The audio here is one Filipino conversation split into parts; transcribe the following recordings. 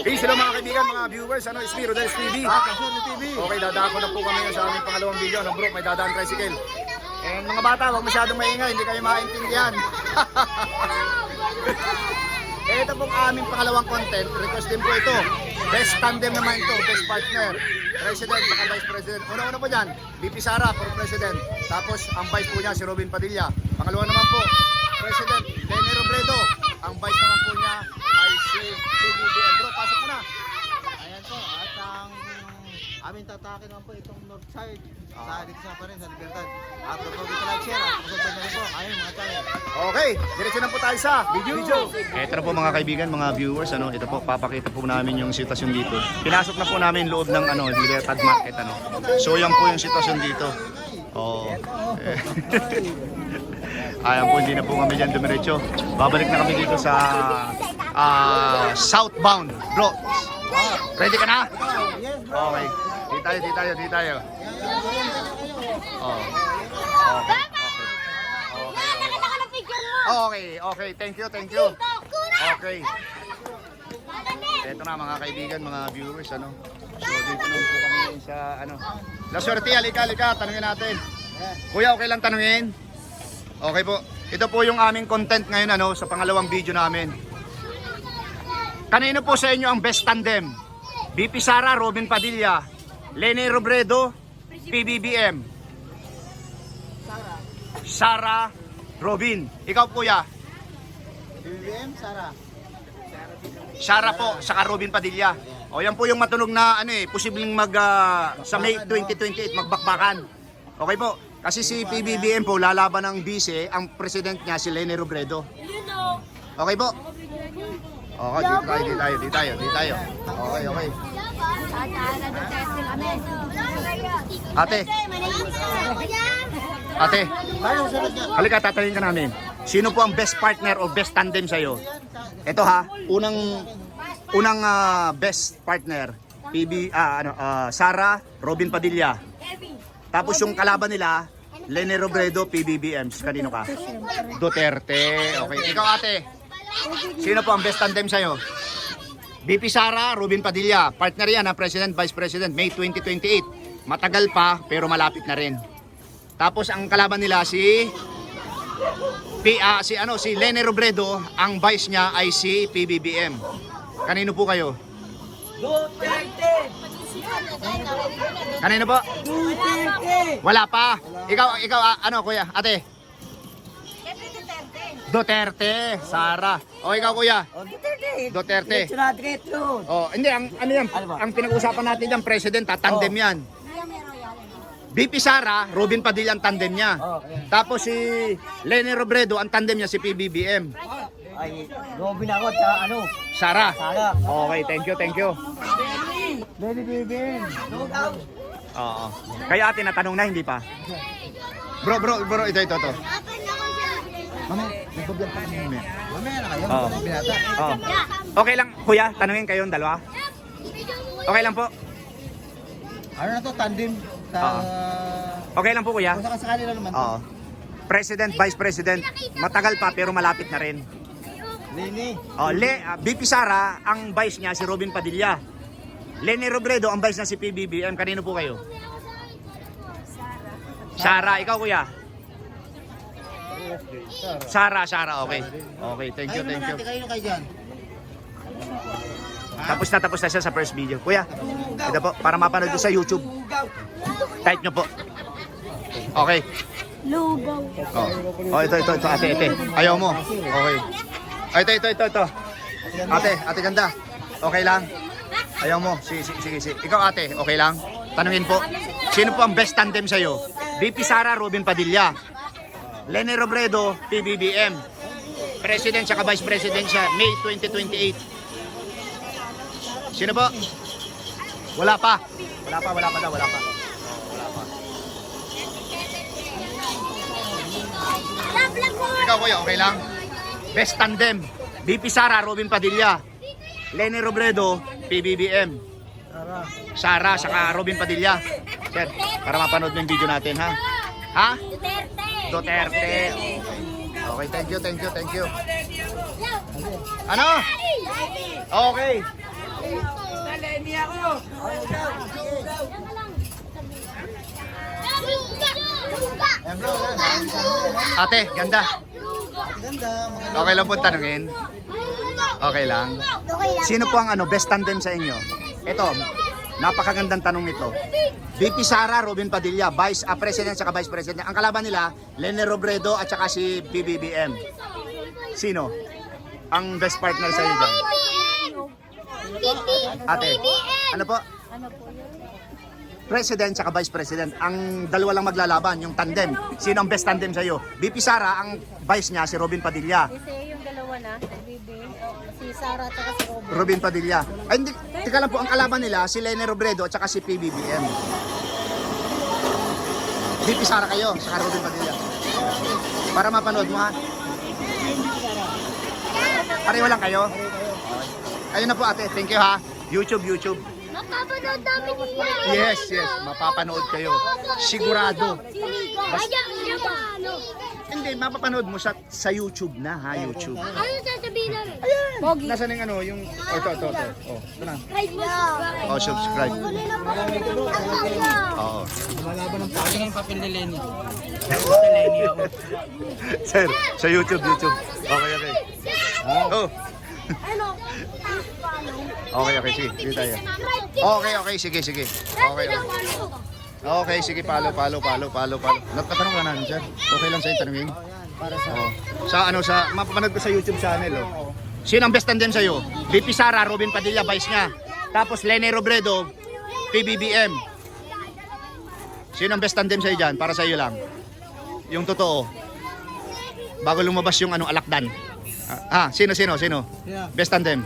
Hey, hello mga kaibigan, mga viewers, it's me, Rodels TV. Okay, dadako na po kami sa aming pangalawang video. Bro, may dadaan tricycle. And mga bata, huwag masyadong maingay, hindi kayo maintindihan. Ito pong aming pangalawang content, request din po ito. Best tandem naman ito, best partner. President, saka Vice President. Una-una po dyan, VP Sara for President. Tapos, ang Vice po niya, si Robin Padilla. Pangalawa naman po, President Lenny Robredo. Ang Vice naman po niya ay si PBBM. Bro, pasok mo na. Ayan po, at ang aming tatakin naman po itong north side sa dito sa pa rin sa Libertad. At huwag po dito like, share, at pasok na rin po. Ayun mga channel. Okay, diretso na po tayo sa video. Ito na po mga kaibigan, mga viewers, ito po, papakita po namin yung sitwasyon dito. Pinasok na po namin loob ng Libertad Market, So yan po yung sitwasyon dito. Ayan po, hindi na po kami dyan dumiretso. Babalik na kami dito sa southbound. Bro, ready ka na? Okay, di tayo. Okay, thank you. Okay. Ito na mga kaibigan, mga viewers, So dito na po kami sa La Suerte, halika, tanungin natin. Kuya, okay lang tanungin? Okay po. Ito po yung aming content ngayon sa pangalawang video namin. Kanino po sa inyo ang best tandem? VP Sara, Robin Padilla, Lenny Robredo, PBBM. Sara, Robin. Ikaw kuya? BBM, Sara. Sara po, saka Robin Padilla. O yan po yung matunog na posibleng sa May 2028 magbakbakan. Okay po. Kasi si PBBM po lalaban ng vice, ang president niya si Lenny Robredo. Okay po. Okay, di tayo. Okay. Ate, halika, tatanungin ka namin. Sino po ang best partner o best tandem sa'yo? Ito unang best partner, Sara, Robin Padilla. Tapos yung kalaban nila, Lenny Robredo, PBBM. Kanino ka? Duterte. Okay. Ikaw ate, sino po ang best tandem sa'yo? VP Sara, Robin Padilla. Partner yan, President, Vice President, May 2028. Matagal pa, pero malapit na rin. Tapos ang kalaban nila si Lenny Robredo, ang vice niya ay si PBBM. Kanino po kayo? Kanino po? Wala pa. Ikaw kuya, ate? Duterte, Sara. O ikaw kuya? Duterte. Hindi ang pinag-uusapan natin diyan, president, tandem 'yan. VP Sara, Robin Padilla ang tandem niya. Tapos si Lenny Robredo, ang tandem niya si PBBM. Ay, Robin ako sa Sara. Sara. Okay, thank you. Lenny BBM. Oo. Kaya ate natanong na, hindi pa? Bro, ito. Mamaya, nagbablog pa kami mamaya. Mamaya na kayo, binata. Okay lang, kuya, tanungin kayong dalawa. Okay lang po. Ano na to, tandem? Okay lang po kuya. Kung sakasakali lang naman to. President, Vice President, matagal pa pero malapit na rin. Lenny. VP Sara, ang vice niya si Robin Padilla. Lenny Robredo, ang vice niya si PBBM. Kanino po kayo? Sara, ikaw kuya? Sara, okay. Okay, thank you. Kayo dyan. Tapos na siya sa first video. Kuya, ito po, para mapanood sa YouTube. Type nyo po. Okay. Lugaw. Ito, ate. Ayaw mo. Okay. Ito. Ate ganda. Okay lang. Ayaw mo. Sige. Ikaw ate, okay lang? Tanungin po. Sino po ang best tandem sa'yo? VP Sara, Robin Padilla. Lenny Robredo, PBBM. President siya, Vice President siya, May 2028. Sino po? Wala pa. Ikaw kuya, okay lang? Best tandem, VP Sara, Robin Padilla. Lenny Robredo, PBBM. Sara, saka Robin Padilla. Sir, para mapanood yung video natin, ha? Ha? Duterte. Okay, thank you. Ano? Okay. Ayan bro, yan. Ate, ganda. Ganda, mga Okay lang po tanungin. Okay lang. Sino po ang best tandem sa inyo? Ito, napakagandang tanong nito. VP Sara, Robin Padilla, President at Vice President. Ang kalaban nila, Lene Robredo at saka si BBBM. Sino ang best partner sa iyo dyan? Ate, ano po? President at Vice President. Ang dalawa lang maglalaban, yung tandem. Sino ang best tandem sa iyo? VP Sara, ang vice niya, si Robin Padilla. Kasi yung dalawa na, si Bibi, si Sarah at saka si Robin. Robin Padilla. Ay, hindi. Teka lang po, ang kalaban nila, si Lene Robredo at saka si PBBM. VP Sara kayo, saka Robin Padilla. Para mapanood mo ha. Pareho lang kayo. Ayun na po ate, thank you ha. YouTube. Mapapanood namin niya! Yes, mapapanood kayo. Sigurado. Hindi, mapapanood mo sa YouTube na ha, YouTube. Ano sasabihin namin? Ayan. Nasaan yung ito. Oh, ito na. Oh, subscribe. Oo. lumalaban ng pagod. Yung papel ni Lenny. Sir, sa YouTube. Okay. Oh. Okay, sige. Sige tayo. Okay, sige. Okay, sige, palo. Nagtatanong ka na, sir. Okay lang sa'yo tanungin. Para sa Sa mapapanood ko sa YouTube channel, oh. Sino ang best tandem sa'yo? VP Sara, Robin Padilla, vice niya. Tapos Lene Robredo, PBBM. Sino ang best tandem sa'yo dyan? Para sa'yo lang. Yung totoo. Bago lumabas yung alakdan. Sino? Best tandem.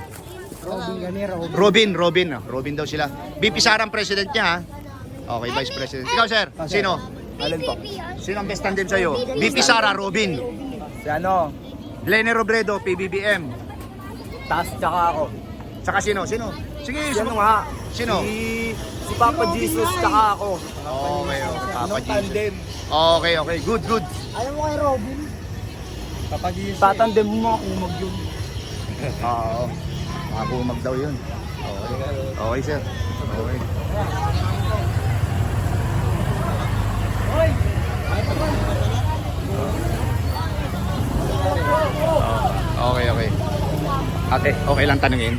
Robin Ganera. Robin daw sila. VP Sara ang president niya, ha? Okay, vice president. Ikaw, sir. Sino? Alin po? Sino ang best tandem sa'yo? VP Sara, Robin. Si Lene Robredo, PBBM. Tas tsaka ako. Saka sino? Sige, nga? Sino? Si Papa Jesus tsaka ako. Okay. Papa Jesus. tandem. Okay. Good. Ayaw mo kay Robin? Papa Jesus. Tatandem mo mga kumag yun. Oo. Makakumag daw yun. Okay, sir. Okay. Okay. Ate, okay lang tanungin.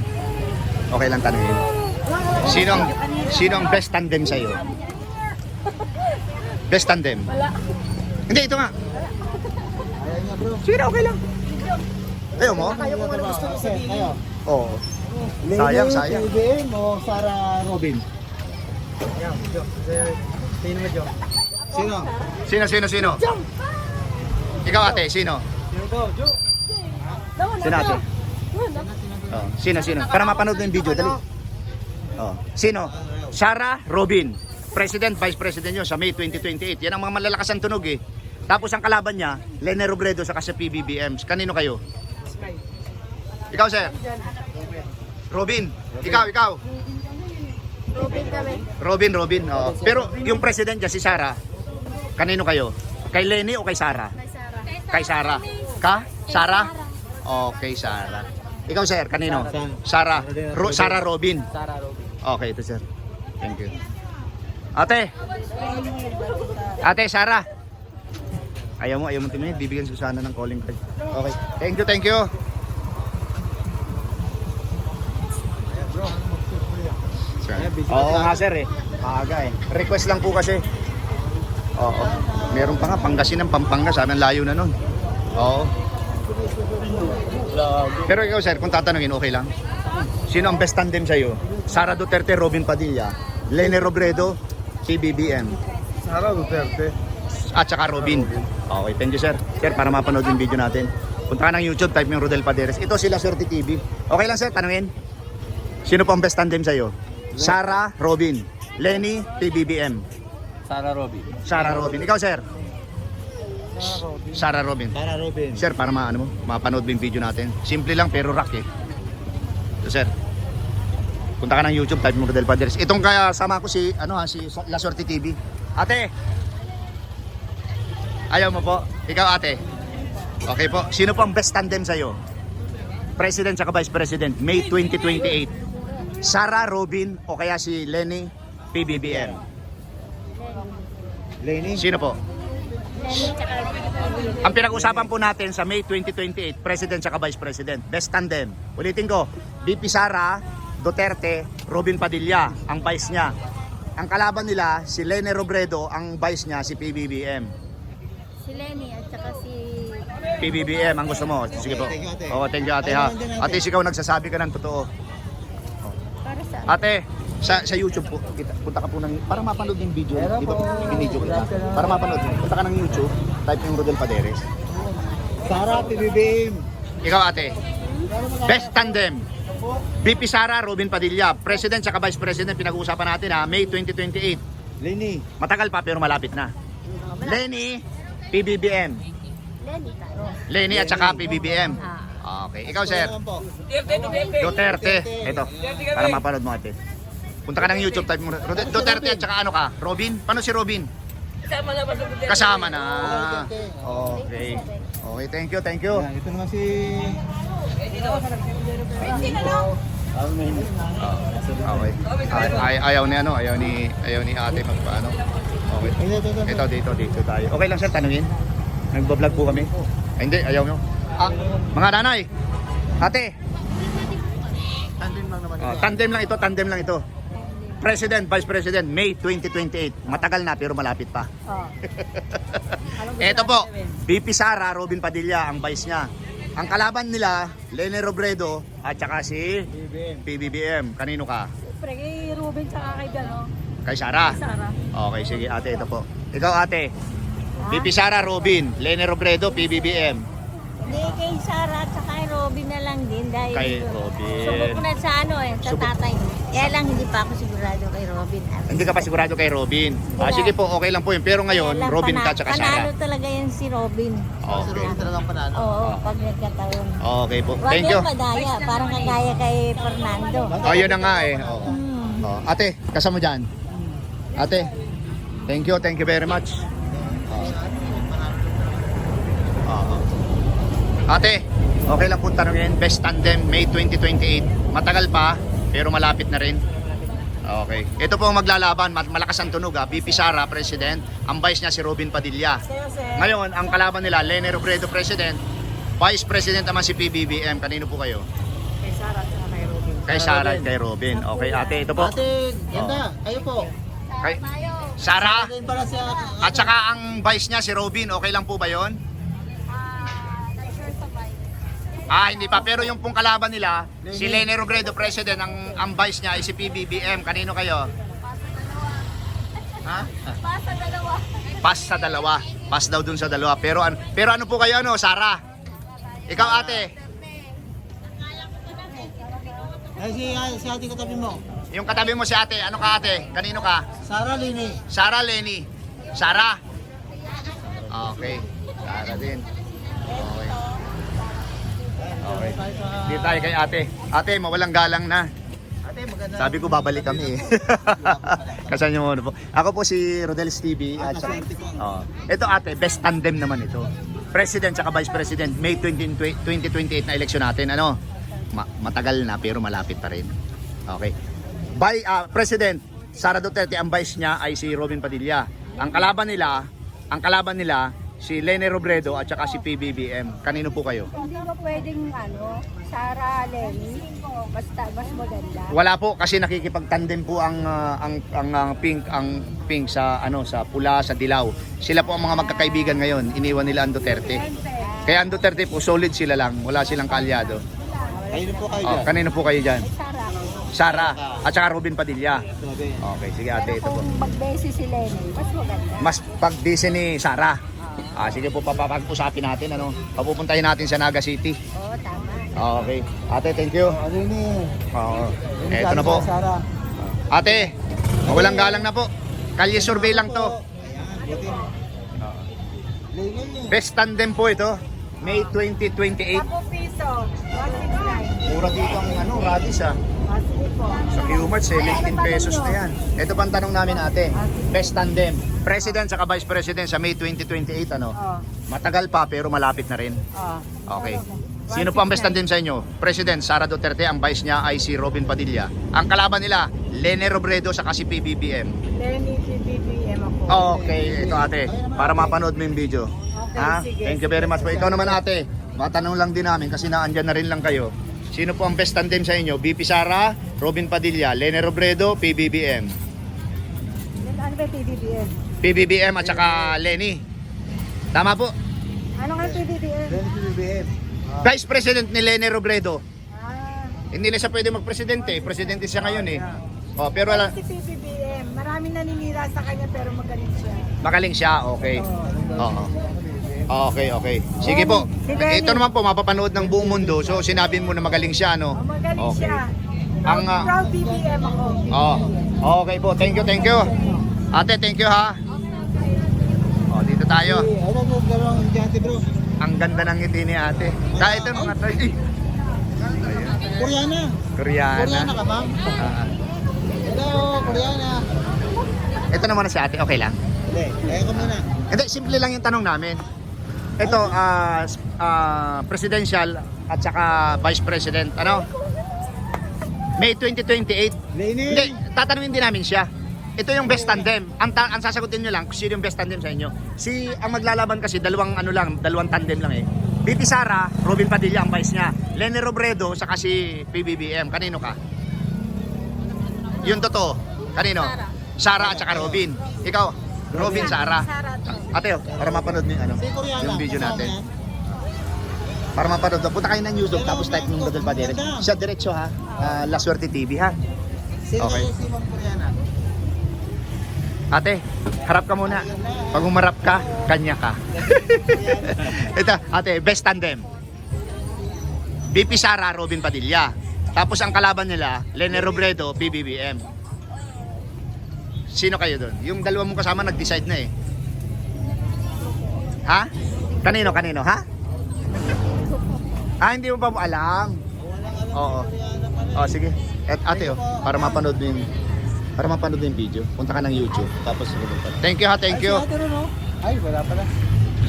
Sino ang best tandem sa iyo? Best tandem? Wala. Hindi, ito nga. Ayaw niya bro. Sige na, okay lang. Ayaw mo? Kayo kung ano gusto mo sabihin. Kayo. Oo. Sayang. BBM o Sara Robin? Sino mo, Joe? Sino? Ikaw ate, sino? Sino to, Joe? Sino ate? Oh, sino? Para mapanood yung video, dali. Oh, sino? Sara, Robin. President, Vice President yun sa May 2028. Yan ang mga malalakas ang tunog eh. Tapos ang kalaban niya, Lene Robredo sa PBBM. Kanino kayo? Ikaw, sir? Robin. Ikaw. Robin. Oh. Pero yung president niya, si Sara, kanino kayo? Kay Lene o kay Sara? Kay Sara. Sara? Okay, Sara. Ikaw, sir, kanino? Sara. Sara Robin. Sara Robin. Okay, ito, sir. Thank you. Ate, Sara. Ayaw mo tingnan, bibigyan ko sana ng calling card. Okay. Thank you. Sir. Oo nga, sir eh. Maaga eh. Request lang po kasi. Oo. Meron pa nga, Pangasinan, Pampanga. Sabi ang layo na nun. Oo. Pero ikaw, sir, kung tatanungin, okay lang? Sino ang best tandem sa'yo? Sara Duterte, Robin Padilla. Lene Robredo, PBBM. Sara Duterte. At saka Robin. Okay, thank you, sir. Sir, para mapanood yung video natin. Punta ka ng YouTube, type mo yung Rodel Paderes. Ito sila, Sir TV. Okay lang, sir, tanungin. Sino po ang best tandem sa'yo? Sara, Robin. Lenny, PBBM. Sara Robin. Sara, Robin. Ikaw, sir? Sara, Robin. Sir, para mapanood mo yung video natin. Simple lang, pero rock eh. So, sir, punta ka ng YouTube, type mo Rodel Paderes. Itong kasama ko si La Sorte TV. Ate, ayaw mo po? Ikaw, ate. Okay po. Sino po ang best tandem sa'yo? President saka Vice President, May 2028. Sara, Robin, o kaya si Lenny, PBBM? Lenny. Sino po? Lenny tsaka PBBM. Ang pinag-usapan po natin sa May 2028, President at Vice President. Best tandem. Ulitin ko, VP Sara, Duterte, Robin Padilla, ang vice niya. Ang kalaban nila, si Lene Robredo, ang vice niya, si PBBM. Si Lenny at saka si... PBBM, ang gusto mo. Sige po. Thank you, ate. Oo, thank you ate ha. Ate, ikaw nagsasabi ka ng totoo. Para sa... Ate, sa YouTube po, punta ka po ng, para mapanood yung video, di ba? Video kita. Para mapanood, punta ka ng YouTube, type yung Rodel Paderes. Sara, PBBM. Ikaw ate, best tandem. VP Sara, Robin Padilla, President at Vice President, pinag-uusapan natin ha, May 2028. Lenny. Matagal pa pero malapit na. Lenny, PBBM. Lenny tayo. Lenny at saka PBBM. Okay, ikaw sir. Duterte. Ito, para mapanood mo ate. Punta ka ng YouTube, type mo Duterte at saka ano ka? Robin? Paano si Robin? Kasama na. Okay. Okay, thank you, thank you. Yan, ito naman si... Okay. Ayaw ni ano, ayaw ni ate magpaano. Okay. Ito dito tayo. Okay lang sir, tanungin. Nagba-vlog po kami. Ay, hindi, ayaw nyo. Mga nanay. Ate, Tandem lang naman. tandem lang ito. President, Vice President, May 2028. Matagal na pero malapit pa. Oh. Ito po, VP Sara, Robin Padilla, ang vice niya. Ang kalaban nila, Lene Robredo at saka si PBBM. Kanino ka? Siyempre, kay Ruben tsaka kay Gano. Kay Sara. Sara. Okay, sige ate, ito po. Ikaw ate, VP Sara, Robin, Lene Robredo, PBBM. Hindi, kay Sara at saka kay Robin na lang din dahil Kay Robin. subok ko na sa ano sa Subok. tatay. Kaya lang hindi pa ako sigurado kay Robin. Hindi ka pa sigurado kay Robin. Sige po, okay lang po yun. Pero ngayon, Kaya lang Robin ka tsaka panalo Sara. talaga yan si Robin. Si Okay. Robin talagang panalo. Oo, pag nagkataon. Okay po. Huwag Thank you. yan madaya, parang kagaya kay Fernando. Oh, yun na nga eh. Oo. Hmm. Oh, ate, kasama dyan. Ate, thank you very much. Ate, okay lang po tanongin, best tandem May 2028. Matagal pa, pero malapit na rin. Okay. Ito po ang maglalaban, malakas ang tunog ha. VP Sara, President. Ang vice niya si Robin Padilla. Ngayon, ang kalaban nila, Lene Robredo, President. Vice President naman si PBBM. Kanino po kayo? Kay Sara at kay Robin. Kay Sara at kay Robin. Okay, ate, ito po. Ate, ganda. Kayo po. Kay Sara, Din para sa... at saka ang vice niya si Robin. Okay lang po ba yon? Hindi pa. Pero yung pong kalaban nila, si Lene Robredo, President, ang vice niya ay si PBBM. Kanino kayo? Ha? Pass sa dalawa. Pass daw dun sa dalawa. Pero ano po kayo, ano, Sara? Ikaw, ate. Ay, si ate katabi mo. Yung katabi mo si ate, ano ka ate? Kanino ka? Sara, Lenny. Sara, Lenny. Sara? Okay. Sara din. Okay. Okay. Dito tayo kay ate. Ate, mawalang galang na. Ate, maganda. Sabi ko babalik kami eh. Kasama niyo muna po. Ako po si Rodel's TV. At saka, ito ate, best tandem naman ito. President at Vice President, May 2028 na eleksyon natin. Ano? Matagal na pero malapit pa rin. Okay. President Sara Duterte, ang vice niya ay si Robin Padilla. Ang kalaban nila si Lene Robredo at saka si PBBM. Kanino po kayo? Hindi ba pwedeng Sara, Lenny? Basta mas maganda. Wala po kasi nakikipagtandem po ang pink sa sa pula, sa dilaw. Sila po ang mga magkakaibigan ngayon. Iniwan nila ang Duterte. Kaya ang Duterte po solid sila lang, wala silang kaalyado. Kayo po kayo dyan. Kanino po kayo diyan? Sara. Sara at saka Robin Padilla. Okay, sige ate, ito po. Kung magbesi si Lenny, mas maganda. Mas pagdisi ni Sara. Sige po, papag-usapin natin papupuntahin natin sa Naga City. Oo, tama. Okay. Ate, thank you. Lenny. Eto na po. Sara. Ate, mawalang galang na po. Kalye survey lang to. Lenny. Best tandem po ito. May 2028. 10 piso, 169. Mura dito ang radis Sige po. Sa Qmart, 17 pesos na yan. Ito pang tanong namin ate. Best tandem. President saka Vice President sa May 2028 Oh. Matagal pa pero malapit na rin. Oh. Okay. Sino po ang best tandem sa inyo? President Sara Duterte, ang vice niya ay si Robin Padilla. Ang kalaban nila, Lene Robredo sa si PBBM. Lenny, PBBM ako. Okay, ito ate, para mapanood mo yung video. Okay, Ha? sige. Thank you very much po. Ikaw naman ate, matanong lang din namin kasi naandyan na rin lang kayo. Sino po ang best tandem sa inyo? BP Sara, Robin Padilla, Lene Robredo, PBBM. Ano ba PBBM? PBBM at saka Lenny. Tama po. Ano nga PBBM? Then PBBM. Vice President ni Lene Robredo. Ah, Hindi na siya pwede magpresidente. Presidente siya ngayon eh. Oh, pero wala, si PBBM. Maraming naninira sa kanya pero magaling siya. magaling siya. Okay. Oo. Okay, okay. Sige po. Si Lenny. Ito naman po, mapapanood ng buong mundo. So, sinabi mo na magaling siya, no? Oh, magaling Okay. siya. Ang, Proud BBM ako. Oh, okay po. Thank you, thank you. Ate, thank you ha. Oh, dito tayo. Ano mo dalawang estudyante bro? Ang ganda ng ngiti ni ate. Dahil ito mga tayo. Koreana. Koreana. Koreana ka ma'am? Ah. Hello, Koreana. Ito naman na si ate. Okay lang. Hindi, kaya ko muna. Hindi, simple lang yung tanong namin. Ito, presidential at saka vice president. Ano? May 2028. Lenny. Hindi, tatanungin din namin siya. Ito yung best tandem. Ang sasagutin nyo lang kung sino yung best tandem sa inyo. Ang maglalaban kasi dalawang tandem lang eh. BP Sara, Robin Padilla ang vice niya. Lene Robredo saka si PBBM. Kanino ka? Yung totoo. Kanino? Sara at saka Robin. Ikaw, Robin, Sara. Ate, para mapanood mo yung Si Koreana. yung video kasama natin. yan. Para mapanood mo. Punta kayo ng YouTube tapos type ng Rodel Padilla. Siya diretso ha. La Suerte TV ha. Sino Okay. si Ma'am Koreana? Ate, harap ka muna. Pag umarap ka, kanya ka. Ito, ate, best tandem. BP Sara, Robin Padilla. Tapos ang kalaban nila, Lene Robredo, PBBM. Sino kayo doon? Yung dalawa mong kasama nag-decide na eh. Ha? Kanino, ha? Hindi mo pa mo alam. Oo. Oh, sige. Ate, para mapanood mo yung video, punta ka ng YouTube. Tapos, thank you ha, thank you. Ay, si ate rin, oh. Ay, wala pala.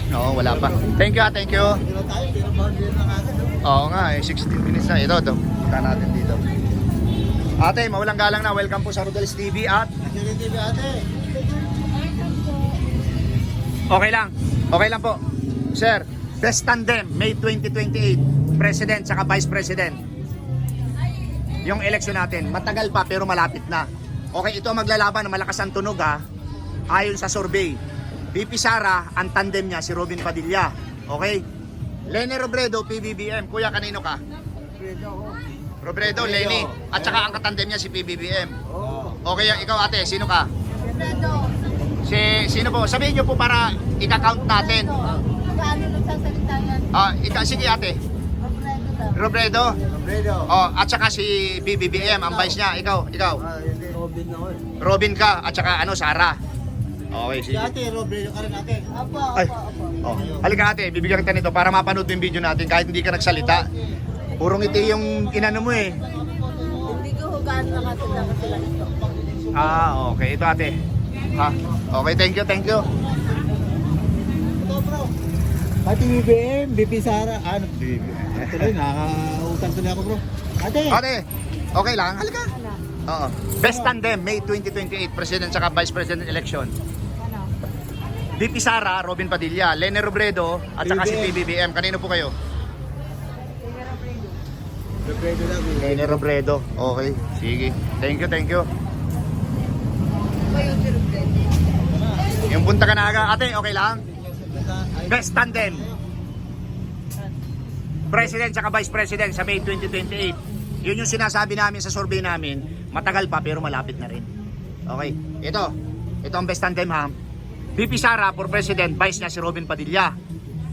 Oo, wala pa. Thank you ha, thank you. Hindi na tayo, hindi na boundary na agad. Oo nga, 16 minutes na. Ito. Punta natin dito. Ate, mawalang galang na. Welcome po sa Rodel's TV at Actually, TV ate. okay lang po. Sir, best tandem, May 2028, President saka Vice President. Yung election natin, matagal pa pero malapit na. Okay, ito ang maglalaban na malakas ang tunog ha. Ayon sa survey. BP Sara, ang tandem niya si Robin Padilla. Okay? Lene Robredo, PBBM. Kuya, kanino ka? Robredo, Lenny. At saka ang katandem niya si PBBM. Okay, ikaw ate, sino ka? Sino po? Sabihin niyo po para ika-count natin. Paano nagsasalita yan? Sige ate. Robredo. Fredo. Oh, at saka si PBBM, ang vice niya. Ikaw. Hindi. Robin na ko. Robin ka at saka Sara. Okay, Si sige. ate, Robredo ka rin ate. Opo, Ay. opo. Oh, halika ate, bibigyan kita nito para mapanood yung video natin kahit hindi ka nagsalita. Puro ngiti yung inano mo eh. Hindi ko hugaan na katulad kasi lang ito. Okay. Ito ate. Ha? Okay, thank you. Ito bro. Pati BBM, BP Sara. Ano? Tuloy, nakakautang tuloy ako bro. Ate! Ate, okay lang? Halika. Oo. Best tandem, May 2028, President saka Vice President election. Ano? BP Sara, Robin Padilla, Lene Robredo, at saka si PBBM. Kanino po kayo? Robredo lang. Lene Robredo. Okay, sige. Thank you. Yung punta ka na aga. Ate, okay lang? Best tandem. President saka Vice President sa May 2028. Yun yung sinasabi namin sa survey namin. Matagal pa pero malapit na rin. Okay, ito ang best tandem ha. BP Sara for President, Vice niya si Robin Padilla.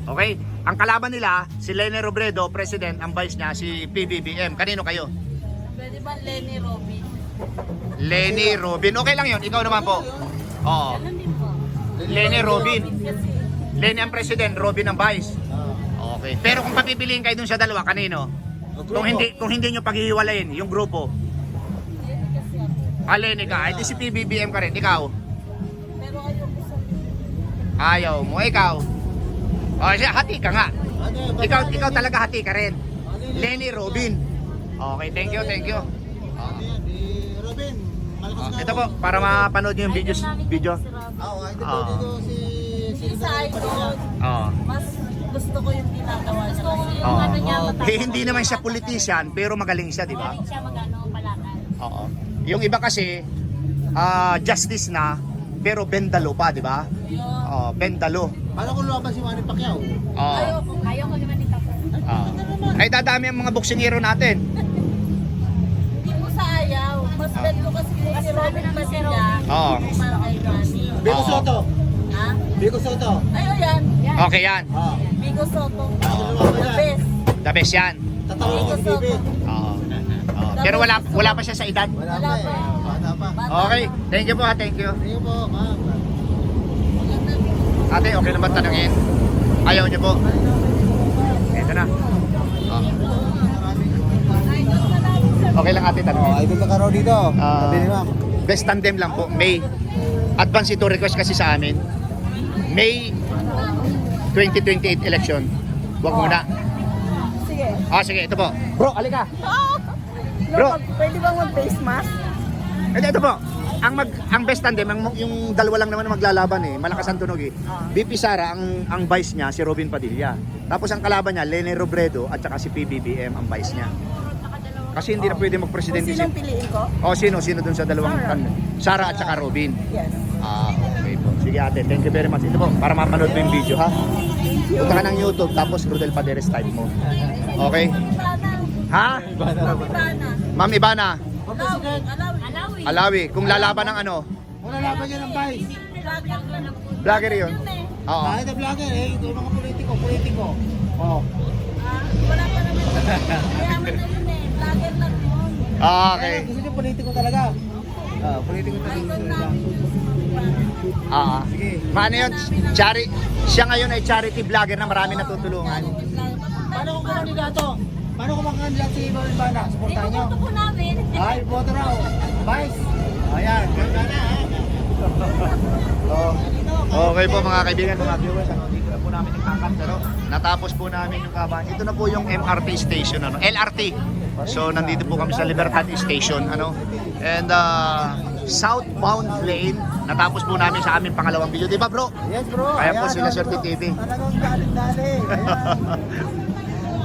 Okay, ang kalaban nila si Lene Robredo, President, ang Vice niya si PBBM. Kanino kayo? Pwede ba Lenny Robin? Lenny Robin, okay lang yun. Ikaw naman po. Oo. Hindi po. Lenny Robin. Kasi Lenny ang President, Robin ang Vice. Okay, pero kung papipiliin kayo dun sa dalawa, kanino? Kung hindi nyo paghihiwalayin yung grupo. Lenny ka, ay di si PBBM ka rin. Ikaw? pero ayoko sa Ayaw mo, ikaw. O, siya, hati ka nga. Ikaw talaga hati ka rin. Lenny Robin. Okay, thank you. Ano yan? Di Robin. Malakas nga Ito ako. po, para mapanood nyo yung video. Oo, ito po Ah. dito si Sa idol, Oo. mas gusto ko yung ginagawa niya. Gusto ko yung Oo. ano niya, Hindi naman siya politician, pero magaling siya, di ba? Magaling siya mag-ano, palakad. Oo. Yung iba kasi, justice na, pero bendalo pa, di ba? Yun. Bendalo. Paano kung lumaban si Manny Pacquiao? Oo. Ayoko naman ito. Ay, dadami ang mga boksingero natin. Hindi po sa ayaw. Mas bet ko kasi kung si Robin Padilla. Oo. Para kay Manny. Bigo Oo. Soto. Ha? Bigo Soto. Ay, ayan. Okay yan. Ah. Bigo Soto. Oo. The best. The best yan. Tatawag Bigo ko si Bibi. Soto. Oo. Pero wala pa siya sa edad. Wala Wala pa eh. pa. Bata pa. Bata Okay, pa. thank you po ha, thank you. Sige po, ma'am. Ate, okay naman tanungin? Ayaw niyo po? Ito na. Okay lang ate tanungin. Idol ka raw dito. Sabi ni ma'am. Best tandem lang po, May. Advance ito request kasi sa amin. May 2028 election. Huwag muna. Sige. Sige, ito po. Bro, alika. Bro. Pwede bang mag-face mask? Ito po. Ang best tandem, yung dalawa lang naman na maglalaban eh. Malakas ang tunog eh. BP Sara, ang vice niya, si Robin Padilla. Tapos ang kalaban niya, Lenny Robredo at saka si PBBM ang vice niya. Kasi hindi na pwede Kung magpresidente sinong piliin ko? sino dun sa dalawang Sara at saka Robin. Yes. Okay po. Sige ate, thank you very much. Ito po, para mapanood mo yung video ha. Punta ka ng YouTube, tapos Rodel Paderes type mo. Okay? Ha? Ivana. Ma'am Ivana, Alawi. Alawi, kung lalaban ng ano, Wala laban yan ng vice. vlogger yun. Oo. Kahit na vlogger eh. Ito yung mga politiko. Oh. Wala pa naman. Mayaman na yun eh. Vlogger lang yun. Okay. Gusto niyo politiko talaga. Politiko talaga. Sige. Maano yun? Siya ngayon ay charity vlogger na marami natutulungan. Paano kung kandidato? Paano kung makandidat si Ivan Ivana? Supportahan niyo? Ikuto po namin. Ay, boto raw. Vice. Ayan, ganda na. Okay po mga kaibigan, mga viewers, dito na po namin nagkakanta, no? Natapos po namin yung kabahan. Ito na po yung MRT station, LRT. So nandito po kami sa Libertad Station, And southbound lane, natapos po namin sa aming pangalawang video, di ba bro? Yes, bro. Kaya po Ayan, sila bro. Swerte TV. Talagang galing-galing.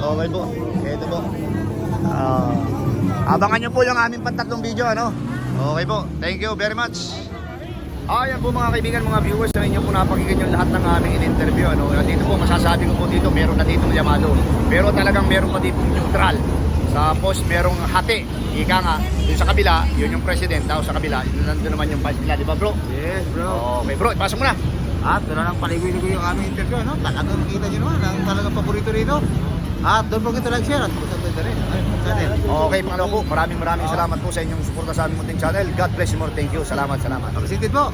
Okay po, ito po. Abangan nyo po yung aming pantatlong video, Okay po, thank you very much. Ayan po mga kaibigan, mga viewers, sa inyo po napakinggan yung lahat ng aming in-interview. Dito po, masasabi ko po dito, meron na dito llamado. Pero talagang meron pa dito neutral. Tapos merong hati. Ika nga, yung sa kabila, yun yung president. Tapos sa kabila, yun nandun naman yung vice nila. Di ba bro? Yes, bro. Okay bro, ipasok mo na. At doon lang paligoy-ligoy yung aming interview, Talagang makita nyo naman, ang talagang paborito rito. At don't forget to like, share, at subscribe na rin. Channel. Okay, pangalawa po, maraming salamat po sa inyong suporta sa aming munting channel. God bless you more. Thank you. Salamat. Appreciated po.